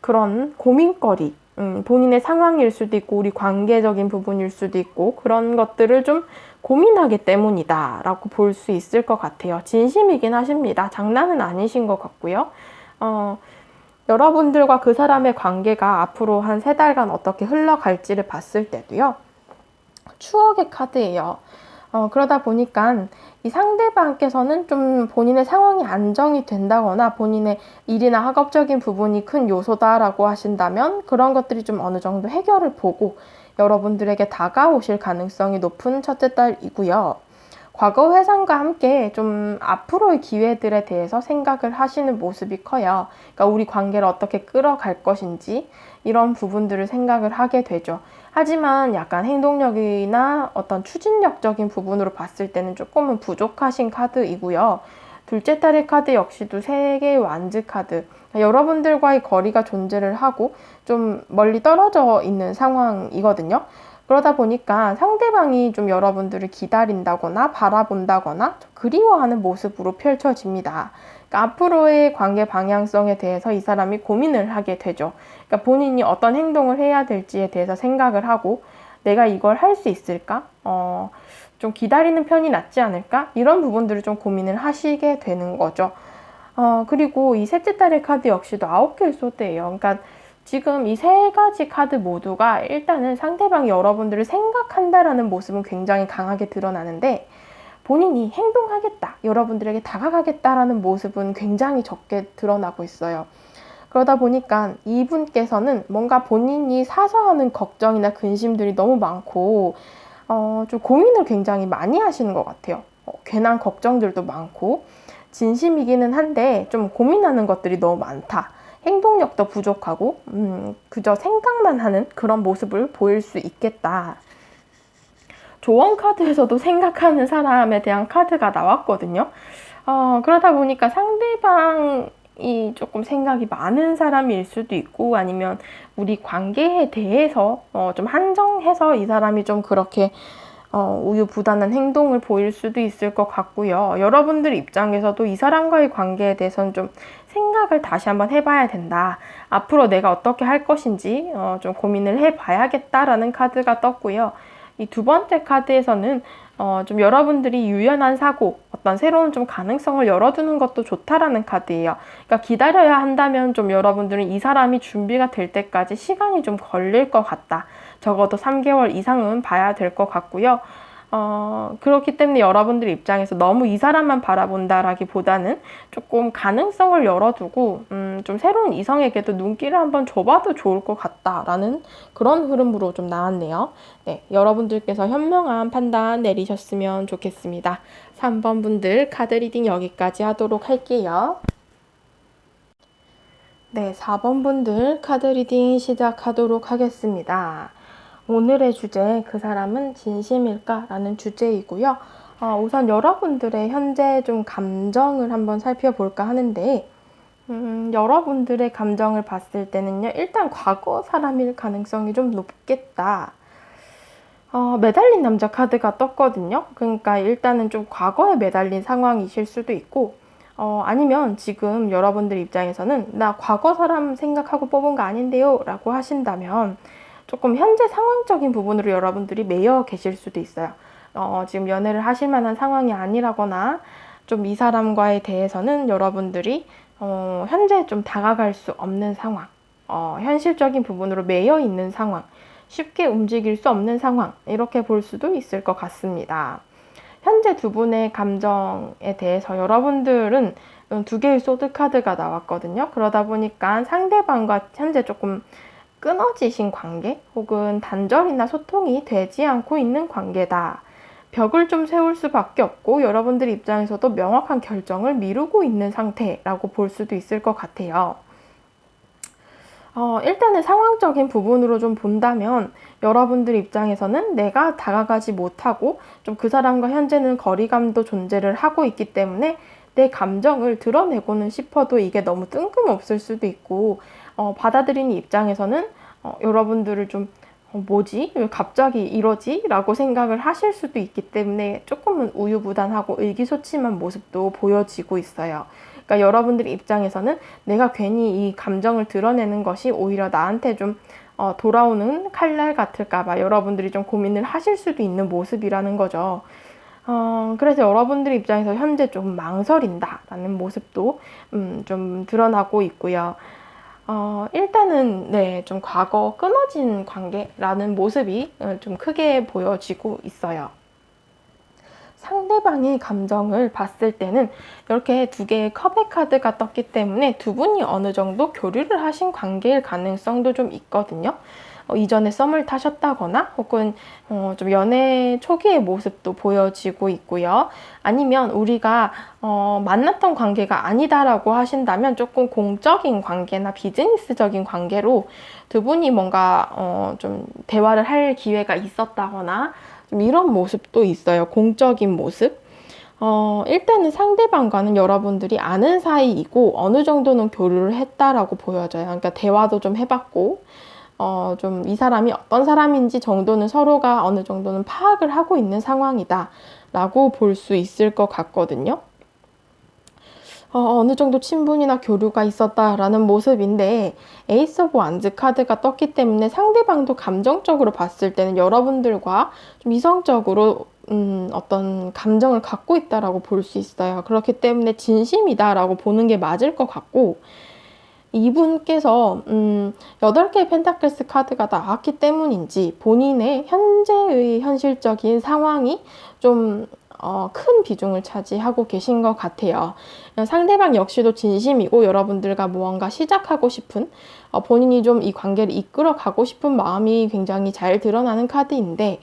그런 고민거리, 본인의 상황일 수도 있고 우리 관계적인 부분일 수도 있고 그런 것들을 좀 고민하기 때문이다 라고 볼 수 있을 것 같아요. 진심이긴 하십니다. 장난은 아니신 것 같고요. 여러분들과 그 사람의 관계가 앞으로 한 3달간 어떻게 흘러갈지를 봤을 때도요. 추억의 카드예요. 그러다 보니까 이 상대방께서는 좀 본인의 상황이 안정이 된다거나 본인의 일이나 학업적인 부분이 큰 요소다라고 하신다면 그런 것들이 좀 어느 정도 해결을 보고 여러분들에게 다가오실 가능성이 높은 첫째 달이고요. 과거 회상과 함께 좀 앞으로의 기회들에 대해서 생각을 하시는 모습이 커요. 그러니까 우리 관계를 어떻게 끌어갈 것인지 이런 부분들을 생각을 하게 되죠. 하지만 약간 행동력이나 어떤 추진력적인 부분으로 봤을 때는 조금은 부족하신 카드이고요. 둘째 달의 카드 역시도 3개의 완즈 카드. 여러분들과의 거리가 존재를 하고 좀 멀리 떨어져 있는 상황이거든요. 그러다 보니까 상대방이 좀 여러분들을 기다린다거나 바라본다거나 그리워하는 모습으로 펼쳐집니다. 그러니까 앞으로의 관계 방향성에 대해서 이 사람이 고민을 하게 되죠. 그러니까 본인이 어떤 행동을 해야 될지에 대해서 생각을 하고 내가 이걸 할 수 있을까? 좀 기다리는 편이 낫지 않을까? 이런 부분들을 좀 고민을 하시게 되는 거죠. 그리고 이 셋째 달의 카드 역시도 9개의 소드예요. 그러니까 지금 이 3가지 카드 모두가 일단은 상대방이 여러분들을 생각한다라는 모습은 굉장히 강하게 드러나는데 본인이 행동하겠다, 여러분들에게 다가가겠다라는 모습은 굉장히 적게 드러나고 있어요. 그러다 보니까 이분께서는 뭔가 본인이 사서 하는 걱정이나 근심들이 너무 많고 좀 고민을 굉장히 많이 하시는 것 같아요. 괜한 걱정들도 많고 진심이기는 한데 좀 고민하는 것들이 너무 많다. 행동력도 부족하고 그저 생각만 하는 그런 모습을 보일 수 있겠다. 조언 카드에서도 생각하는 사람에 대한 카드가 나왔거든요. 그러다 보니까 상대방이 조금 생각이 많은 사람일 수도 있고, 아니면 우리 관계에 대해서 좀 한정해서 이 사람이 좀 그렇게 우유부단한 행동을 보일 수도 있을 것 같고요. 여러분들 입장에서도 이 사람과의 관계에 대해서는 좀 생각을 다시 한번 해봐야 된다. 앞으로 내가 어떻게 할 것인지 좀 고민을 해봐야겠다라는 카드가 떴고요. 이 두 번째 카드에서는 좀 여러분들이 유연한 사고, 어떤 새로운 좀 가능성을 열어두는 것도 좋다라는 카드예요. 그러니까 기다려야 한다면 좀 여러분들은 이 사람이 준비가 될 때까지 시간이 좀 걸릴 것 같다. 적어도 3개월 이상은 봐야 될 것 같고요. 그렇기 때문에 여러분들 입장에서 너무 이 사람만 바라본다라기보다는 조금 가능성을 열어두고 좀 새로운 이성에게도 눈길을 한번 줘봐도 좋을 것 같다라는 그런 흐름으로 좀 나왔네요. 네, 여러분들께서 현명한 판단 내리셨으면 좋겠습니다. 3번 분들 카드 리딩 여기까지 하도록 할게요. 네, 4번 분들 카드 리딩 시작하도록 하겠습니다. 오늘의 주제, 그 사람은 진심일까? 라는 주제이고요. 우선 여러분들의 현재 좀 감정을 한번 살펴볼까 하는데, 여러분들의 감정을 봤을 때는요, 일단 과거 사람일 가능성이 좀 높겠다. 매달린 남자 카드가 떴거든요. 그러니까 일단은 좀 과거에 매달린 상황이실 수도 있고, 아니면 지금 여러분들 입장에서는 나 과거 사람 생각하고 뽑은 거 아닌데요 라고 하신다면 조금 현재 상황적인 부분으로 여러분들이 매여 계실 수도 있어요. 지금 연애를 하실 만한 상황이 아니라거나 좀 이 사람과에 대해서는 여러분들이 현재 좀 다가갈 수 없는 상황, 현실적인 부분으로 매여 있는 상황, 쉽게 움직일 수 없는 상황, 이렇게 볼 수도 있을 것 같습니다. 현재 두 분의 감정에 대해서 여러분들은 두 개의 소드 카드가 나왔거든요. 그러다 보니까 상대방과 현재 조금 끊어지신 관계 혹은 단절이나 소통이 되지 않고 있는 관계다. 벽을 좀 세울 수밖에 없고 여러분들 입장에서도 명확한 결정을 미루고 있는 상태라고 볼 수도 있을 것 같아요. 일단은 상황적인 부분으로 좀 본다면 여러분들 입장에서는 내가 다가가지 못하고 좀 그 사람과 현재는 거리감도 존재를 하고 있기 때문에 내 감정을 드러내고는 싶어도 이게 너무 뜬금없을 수도 있고 받아들이는 입장에서는 여러분들을 좀 뭐지? 왜 갑자기 이러지? 라고 생각을 하실 수도 있기 때문에 조금은 우유부단하고 의기소침한 모습도 보여지고 있어요. 그러니까 여러분들 입장에서는 내가 괜히 이 감정을 드러내는 것이 오히려 나한테 좀 돌아오는 칼날 같을까봐 여러분들이 좀 고민을 하실 수도 있는 모습이라는 거죠. 그래서 여러분들 입장에서 현재 좀 망설인다라는 모습도 좀 드러나고 있고요. 일단은 네, 좀 과거 끊어진 관계라는 모습이 좀 크게 보여지고 있어요. 상대방의 감정을 봤을 때는 이렇게 두 개의 컵의 카드가 떴기 때문에 두 분이 어느 정도 교류를 하신 관계일 가능성도 좀 있거든요. 이전에 썸을 타셨다거나 혹은 좀 연애 초기의 모습도 보여지고 있고요. 아니면 우리가 만났던 관계가 아니다라고 하신다면 조금 공적인 관계나 비즈니스적인 관계로 두 분이 뭔가 좀 대화를 할 기회가 있었다거나 좀 이런 모습도 있어요. 공적인 모습. 일단은 상대방과는 여러분들이 아는 사이이고 어느 정도는 교류를 했다라고 보여져요. 그러니까 대화도 좀 해봤고 좀 이 사람이 어떤 사람인지 정도는 서로가 어느 정도는 파악을 하고 있는 상황이다 라고 볼 수 있을 것 같거든요. 어느 정도 친분이나 교류가 있었다라는 모습인데 에이스 오브 완즈 카드가 떴기 때문에 상대방도 감정적으로 봤을 때는 여러분들과 좀 이성적으로 어떤 감정을 갖고 있다라고 볼 수 있어요. 그렇기 때문에 진심이다라고 보는 게 맞을 것 같고 이분께서 8개의 펜타클스 카드가 나왔기 때문인지 본인의 현재의 현실적인 상황이 좀 큰 비중을 차지하고 계신 것 같아요. 상대방 역시도 진심이고 여러분들과 무언가 시작하고 싶은 본인이 좀 이 관계를 이끌어 가고 싶은 마음이 굉장히 잘 드러나는 카드인데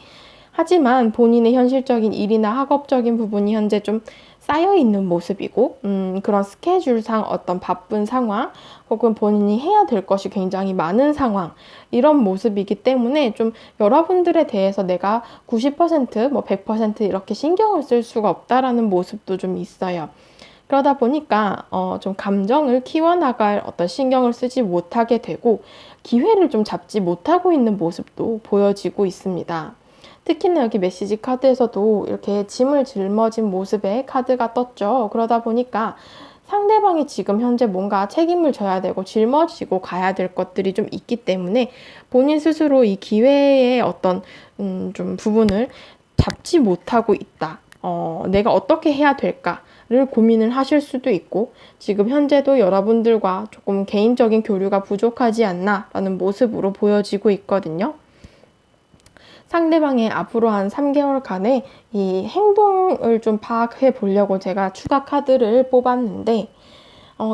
하지만 본인의 현실적인 일이나 학업적인 부분이 현재 좀 쌓여있는 모습이고, 그런 스케줄상 어떤 바쁜 상황, 혹은 본인이 해야 될 것이 굉장히 많은 상황, 이런 모습이기 때문에 좀 여러분들에 대해서 내가 90%, 뭐 100% 이렇게 신경을 쓸 수가 없다라는 모습도 좀 있어요. 그러다 보니까 좀 감정을 키워나갈 어떤 신경을 쓰지 못하게 되고 기회를 좀 잡지 못하고 있는 모습도 보여지고 있습니다. 특히나 여기 메시지 카드에서도 이렇게 짐을 짊어진 모습의 카드가 떴죠. 그러다 보니까 상대방이 지금 현재 뭔가 책임을 져야 되고 짊어지고 가야 될 것들이 좀 있기 때문에 본인 스스로 이 기회의 어떤 좀 부분을 잡지 못하고 있다. 내가 어떻게 해야 될까를 고민을 하실 수도 있고 지금 현재도 여러분들과 조금 개인적인 교류가 부족하지 않나라는 모습으로 보여지고 있거든요. 상대방의 앞으로 한 3개월간의 이 행동을 좀 파악해 보려고 제가 추가 카드를 뽑았는데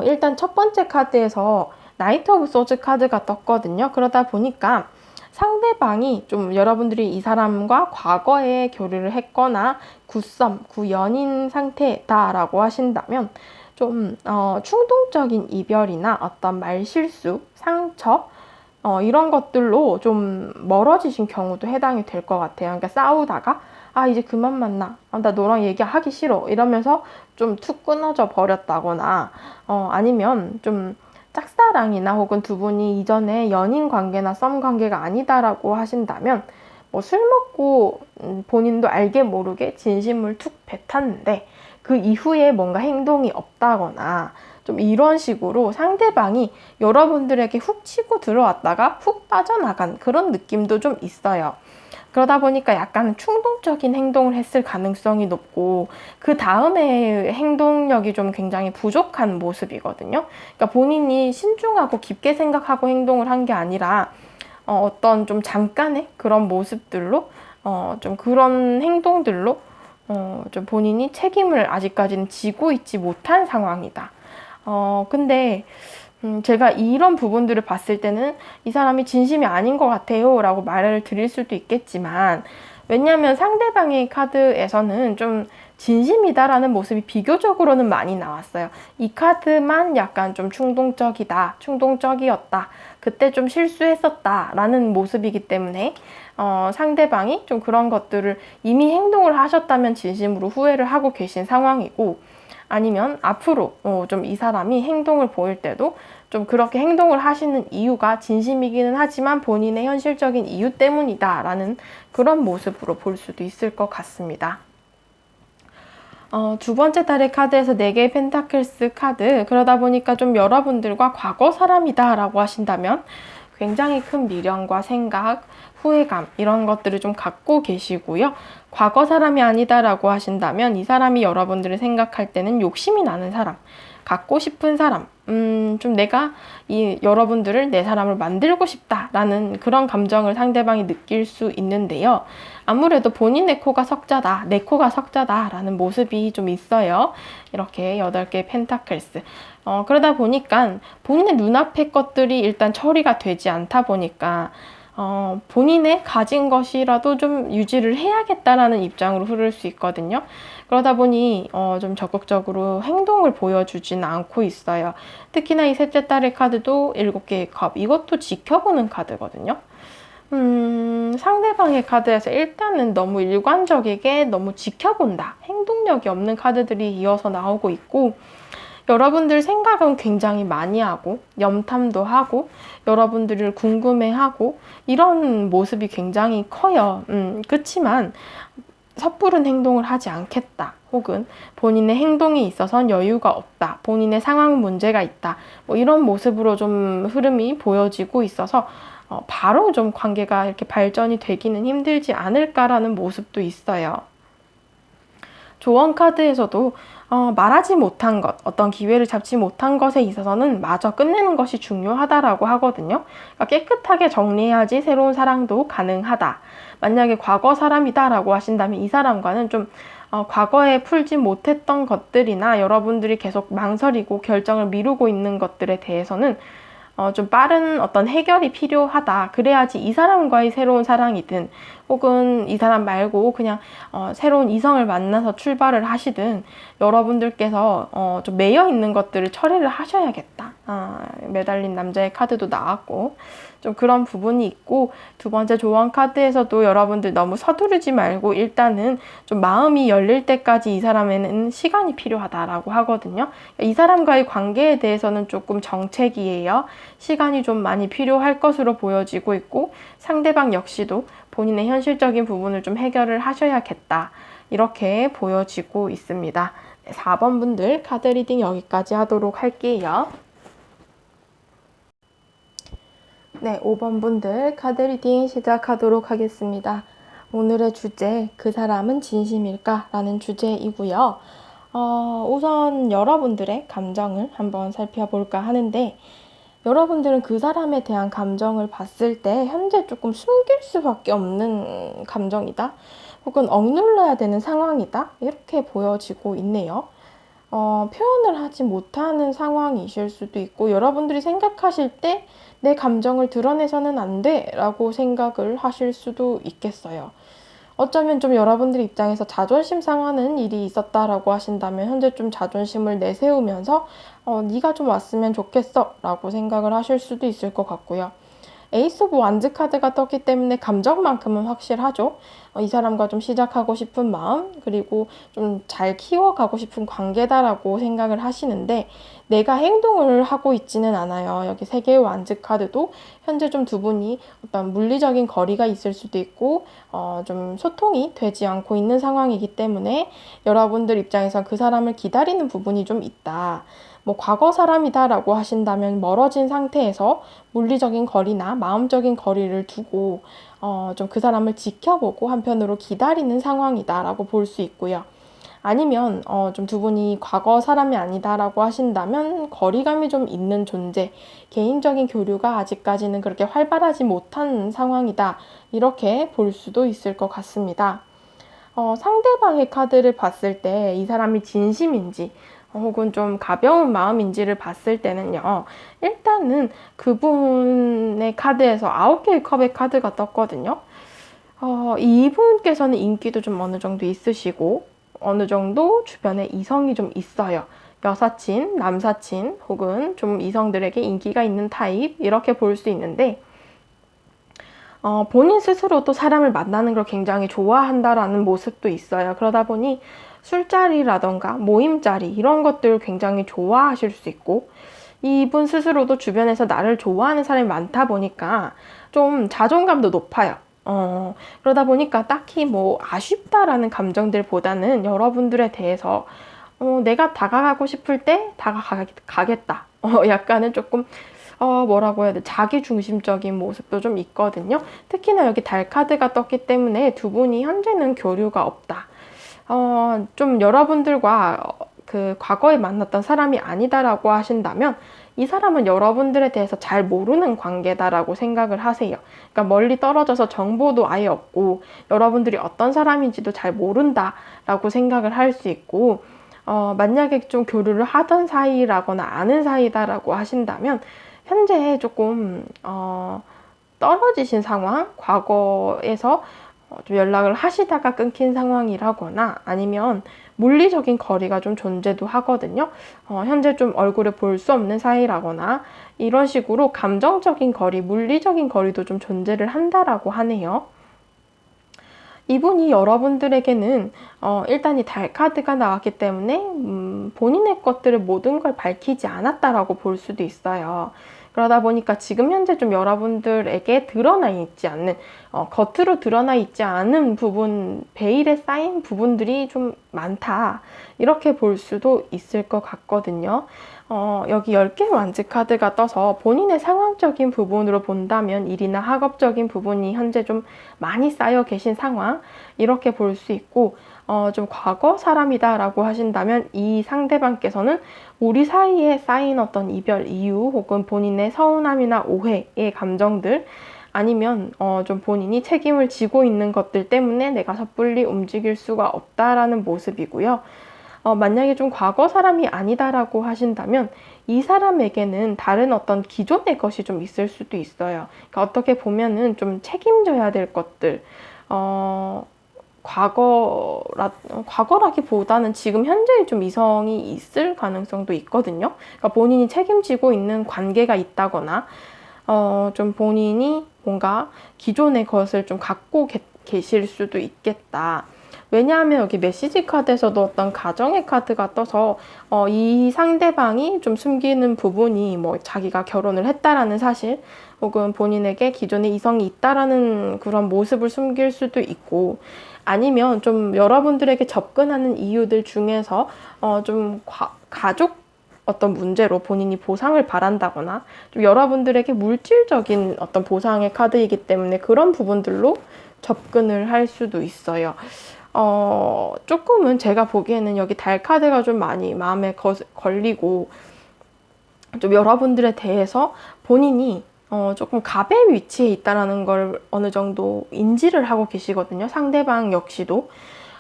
일단 첫 번째 카드에서 나이트 오브 소즈 카드가 떴거든요. 그러다 보니까 상대방이 좀 여러분들이 이 사람과 과거에 교류를 했거나 굿썸, 굿연인 상태다라고 하신다면 좀 충동적인 이별이나 어떤 말실수, 상처 이런 것들로 좀 멀어지신 경우도 해당이 될 것 같아요. 그러니까 싸우다가 이제 그만 만나. 나 너랑 얘기하기 싫어. 이러면서 좀 툭 끊어져 버렸다거나 아니면 좀 짝사랑이나 혹은 두 분이 이전에 연인 관계나 썸 관계가 아니다라고 하신다면 뭐 술 먹고 본인도 알게 모르게 진심을 툭 뱉었는데 그 이후에 뭔가 행동이 없다거나 좀 이런 식으로 상대방이 여러분들에게 훅 치고 들어왔다가 훅 빠져나간 그런 느낌도 좀 있어요. 그러다 보니까 약간 충동적인 행동을 했을 가능성이 높고 그 다음에 행동력이 좀 굉장히 부족한 모습이거든요. 그러니까 본인이 신중하고 깊게 생각하고 행동을 한 게 아니라 어떤 좀 잠깐의 그런 모습들로 좀 그런 행동들로 좀 본인이 책임을 아직까지는 지고 있지 못한 상황이다. 근데 제가 이런 부분들을 봤을 때는 이 사람이 진심이 아닌 것 같아요 라고 말을 드릴 수도 있겠지만 왜냐하면 상대방의 카드에서는 좀 진심이다라는 모습이 비교적으로는 많이 나왔어요. 이 카드만 약간 좀 충동적이다, 충동적이었다, 그때 좀 실수했었다 라는 모습이기 때문에 상대방이 좀 그런 것들을 이미 행동을 하셨다면 진심으로 후회를 하고 계신 상황이고 아니면 앞으로 좀 이 사람이 행동을 보일 때도 좀 그렇게 행동을 하시는 이유가 진심이기는 하지만 본인의 현실적인 이유 때문이다 라는 그런 모습으로 볼 수도 있을 것 같습니다. 두 번째 달의 카드에서 4개의 펜타클스 카드, 그러다 보니까 좀 여러분들과 과거 사람이다 라고 하신다면 굉장히 큰 미련과 생각, 후회감 이런 것들을 좀 갖고 계시고요. 과거 사람이 아니다라고 하신다면 이 사람이 여러분들을 생각할 때는 욕심이 나는 사람, 갖고 싶은 사람, 좀 내가 이 여러분들을 내 사람을 만들고 싶다라는 그런 감정을 상대방이 느낄 수 있는데요. 아무래도 본인의 코가 석자다, 내 코가 석자다라는 모습이 좀 있어요. 이렇게 8개의 펜타클스. 그러다 보니까 본인의 눈앞의 것들이 일단 처리가 되지 않다 보니까 본인의 가진 것이라도 좀 유지를 해야겠다라는 입장으로 흐를 수 있거든요. 그러다 보니 좀 적극적으로 행동을 보여주지는 않고 있어요. 특히나 이 셋째 딸의 카드도 7개의 컵, 이것도 지켜보는 카드거든요. 상대방의 카드에서 일단은 너무 일관적이게 너무 지켜본다, 행동력이 없는 카드들이 이어서 나오고 있고 여러분들 생각은 굉장히 많이 하고 염탐도 하고 여러분들을 궁금해하고 이런 모습이 굉장히 커요. 그렇지만 섣부른 행동을 하지 않겠다, 혹은 본인의 행동에 있어서는 여유가 없다, 본인의 상황 문제가 있다, 뭐 이런 모습으로 좀 흐름이 보여지고 있어서 바로 좀 관계가 이렇게 발전이 되기는 힘들지 않을까라는 모습도 있어요. 조언 카드에서도 말하지 못한 것, 어떤 기회를 잡지 못한 것에 있어서는 마저 끝내는 것이 중요하다라고 하거든요. 그러니까 깨끗하게 정리해야지 새로운 사랑도 가능하다. 만약에 과거 사람이다라고 하신다면 이 사람과는 좀 과거에 풀지 못했던 것들이나 여러분들이 계속 망설이고 결정을 미루고 있는 것들에 대해서는 좀 빠른 어떤 해결이 필요하다. 그래야지 이 사람과의 새로운 사랑이든 혹은 이 사람 말고 그냥 새로운 이성을 만나서 출발을 하시든 여러분들께서 좀 매여 있는 것들을 처리를 하셔야겠다. 매달린 남자의 카드도 나왔고 좀 그런 부분이 있고, 두 번째 조언 카드에서도 여러분들 너무 서두르지 말고 일단은 좀 마음이 열릴 때까지 이 사람에는 시간이 필요하다라고 하거든요. 이 사람과의 관계에 대해서는 조금 정체기예요. 시간이 좀 많이 필요할 것으로 보여지고 있고, 상대방 역시도 본인의 현실적인 부분을 좀 해결을 하셔야겠다. 이렇게 보여지고 있습니다. 4번 분들 카드 리딩 여기까지 하도록 할게요. 네, 5번 분들 카드 리딩 시작하도록 하겠습니다. 오늘의 주제, 그 사람은 진심일까? 라는 주제이고요. 우선 여러분들의 감정을 한번 살펴볼까 하는데, 여러분들은 그 사람에 대한 감정을 봤을 때 현재 조금 숨길 수밖에 없는 감정이다. 혹은 억눌러야 되는 상황이다. 이렇게 보여지고 있네요. 표현을 하지 못하는 상황이실 수도 있고, 여러분들이 생각하실 때 내 감정을 드러내서는 안 돼 라고 생각을 하실 수도 있겠어요. 어쩌면 좀 여러분들 입장에서 자존심 상하는 일이 있었다라고 하신다면 현재 좀 자존심을 내세우면서 네가 좀 왔으면 좋겠어 라고 생각을 하실 수도 있을 것 같고요. 에이스 오브 완즈 카드가 떴기 때문에 감정만큼은 확실하죠. 이 사람과 좀 시작하고 싶은 마음, 그리고 좀 잘 키워가고 싶은 관계다라고 생각을 하시는데, 내가 행동을 하고 있지는 않아요. 여기 세 개의 완즈 카드도 현재 좀 두 분이 어떤 물리적인 거리가 있을 수도 있고 좀 소통이 되지 않고 있는 상황이기 때문에 여러분들 입장에서 그 사람을 기다리는 부분이 좀 있다. 뭐 과거 사람이다라고 하신다면 멀어진 상태에서 물리적인 거리나 마음적인 거리를 두고 좀 그 사람을 지켜보고 한편으로 기다리는 상황이다라고 볼 수 있고요. 아니면 좀 두 분이 과거 사람이 아니다라고 하신다면 거리감이 좀 있는 존재, 개인적인 교류가 아직까지는 그렇게 활발하지 못한 상황이다. 이렇게 볼 수도 있을 것 같습니다. 상대방의 카드를 봤을 때 이 사람이 진심인지 혹은 좀 가벼운 마음인지를 봤을 때는요, 일단은 그분의 카드에서 9개의 컵의 카드가 떴거든요. 이분께서는 인기도 좀 어느 정도 있으시고 어느 정도 주변에 이성이 좀 있어요. 여사친, 남사친 혹은 좀 이성들에게 인기가 있는 타입, 이렇게 볼 수 있는데 본인 스스로도 사람을 만나는 걸 굉장히 좋아한다라는 모습도 있어요. 그러다 보니 술자리라던가 모임자리 이런 것들을 굉장히 좋아하실 수 있고, 이분 스스로도 주변에서 나를 좋아하는 사람이 많다 보니까 좀 자존감도 높아요. 그러다 보니까 딱히 뭐 아쉽다라는 감정들보다는 여러분들에 대해서 내가 다가가고 싶을 때 다가가겠다. 약간은 조금 뭐라고 해야 돼? 자기중심적인 모습도 좀 있거든요. 특히나 여기 달 카드가 떴기 때문에 두 분이 현재는 교류가 없다. 좀 여러분들과 그 과거에 만났던 사람이 아니다라고 하신다면 이 사람은 여러분들에 대해서 잘 모르는 관계다라고 생각을 하세요. 그러니까 멀리 떨어져서 정보도 아예 없고 여러분들이 어떤 사람인지도 잘 모른다라고 생각을 할 수 있고, 만약에 좀 교류를 하던 사이라거나 아는 사이다라고 하신다면 현재 조금 떨어지신 상황, 과거에서 좀 연락을 하시다가 끊긴 상황이라거나 아니면 물리적인 거리가 좀 존재도 하거든요. 현재 좀 얼굴을 볼 수 없는 사이라거나 이런 식으로 감정적인 거리, 물리적인 거리도 좀 존재를 한다라고 하네요. 이분이 여러분들에게는 일단 이 달 카드가 나왔기 때문에 본인의 것들을 모든 걸 밝히지 않았다라고 볼 수도 있어요. 그러다 보니까 지금 현재 좀 여러분들에게 드러나 있지 않는, 겉으로 드러나 있지 않은 부분, 베일에 쌓인 부분들이 좀 많다. 이렇게 볼 수도 있을 것 같거든요. 여기 10개 완즈 카드가 떠서 본인의 상황적인 부분으로 본다면 일이나 학업적인 부분이 현재 좀 많이 쌓여 계신 상황, 이렇게 볼 수 있고, 좀 과거 사람이다라고 하신다면 이 상대방께서는 우리 사이에 쌓인 어떤 이별 이유 혹은 본인의 서운함이나 오해의 감정들, 아니면 좀 본인이 책임을 지고 있는 것들 때문에 내가 섣불리 움직일 수가 없다라는 모습이고요. 만약에 좀 과거 사람이 아니다라고 하신다면 이 사람에게는 다른 어떤 기존의 것이 좀 있을 수도 있어요. 그러니까 어떻게 보면은 좀 책임져야 될 것들, 과거라기보다는 지금 현재에 좀 이성이 있을 가능성도 있거든요. 그러니까 본인이 책임지고 있는 관계가 있다거나, 좀 본인이 뭔가 기존의 것을 좀 갖고 계실 수도 있겠다. 왜냐하면 여기 메시지 카드에서도 어떤 가정의 카드가 떠서 이 상대방이 좀 숨기는 부분이 뭐 자기가 결혼을 했다라는 사실 혹은 본인에게 기존에 이성이 있다라는 그런 모습을 숨길 수도 있고 아니면 좀 여러분들에게 접근하는 이유들 중에서 좀 가족 어떤 문제로 본인이 보상을 바란다거나 좀 여러분들에게 물질적인 어떤 보상의 카드이기 때문에 그런 부분들로 접근을 할 수도 있어요. 조금은 제가 보기에는 여기 달 카드가 좀 많이 마음에 걸리고 좀 여러분들에 대해서 본인이 조금 갑의 위치에 있다라는 걸 어느 정도 인지를 하고 계시거든요. 상대방 역시도.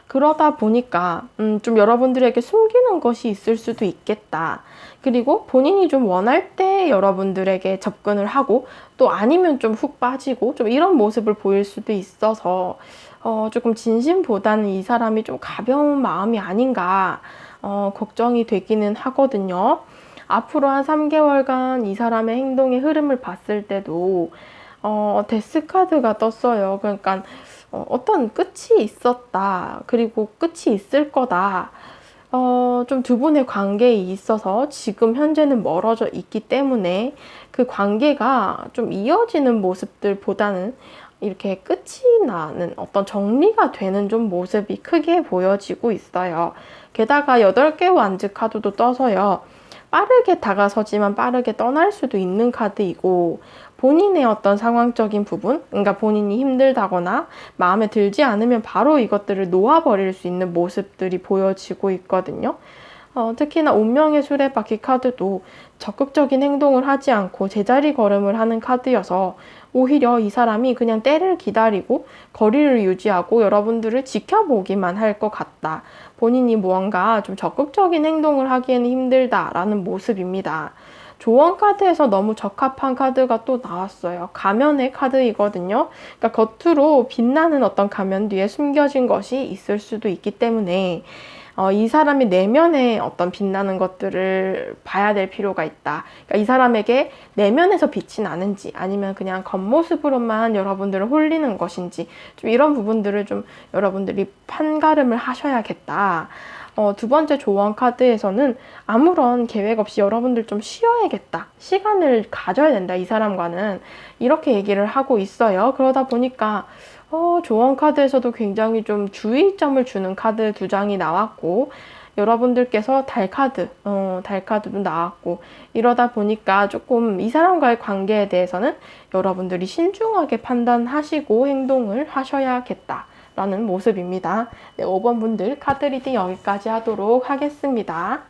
그러다 보니까 좀 여러분들에게 숨기는 것이 있을 수도 있겠다. 그리고 본인이 좀 원할 때 여러분들에게 접근을 하고 또 아니면 좀 훅 빠지고 좀 이런 모습을 보일 수도 있어서 조금 진심보다는 이 사람이 좀 가벼운 마음이 아닌가 걱정이 되기는 하거든요. 앞으로 한 3개월간 이 사람의 행동의 흐름을 봤을 때도 데스 카드가 떴어요. 그러니까 어떤 끝이 있었다. 그리고 끝이 있을 거다. 좀 두 분의 관계에 있어서 지금 현재는 멀어져 있기 때문에 그 관계가 좀 이어지는 모습들보다는 이렇게 끝이 나는 어떤 정리가 되는 좀 모습이 크게 보여지고 있어요. 게다가 8개 완즈 카드도 떠서요. 빠르게 다가서지만 빠르게 떠날 수도 있는 카드이고 본인의 어떤 상황적인 부분, 그러니까 본인이 힘들다거나 마음에 들지 않으면 바로 이것들을 놓아버릴 수 있는 모습들이 보여지고 있거든요. 특히나 운명의 수레바퀴 카드도 적극적인 행동을 하지 않고 제자리 걸음을 하는 카드여서 오히려 이 사람이 그냥 때를 기다리고 거리를 유지하고 여러분들을 지켜보기만 할 것 같다. 본인이 무언가 좀 적극적인 행동을 하기에는 힘들다라는 모습입니다. 조언 카드에서 너무 적합한 카드가 또 나왔어요. 가면의 카드이거든요. 그러니까 겉으로 빛나는 어떤 가면 뒤에 숨겨진 것이 있을 수도 있기 때문에 이 사람이 내면에 어떤 빛나는 것들을 봐야 될 필요가 있다. 그러니까 이 사람에게 내면에서 빛이 나는지 아니면 그냥 겉모습으로만 여러분들을 홀리는 것인지 좀 이런 부분들을 좀 여러분들이 판가름을 하셔야겠다. 두 번째 조언 카드에서는 아무런 계획 없이 여러분들 좀 쉬어야겠다. 시간을 가져야 된다. 이 사람과는. 이렇게 얘기를 하고 있어요. 그러다 보니까 조언 카드에서도 굉장히 좀 주의점을 주는 카드 2장이 나왔고 여러분들께서 달 카드도 나왔고 이러다 보니까 조금 이 사람과의 관계에 대해서는 여러분들이 신중하게 판단하시고 행동을 하셔야겠다. 라는 모습입니다. 네, 5번 분들 카드 리딩 여기까지 하도록 하겠습니다.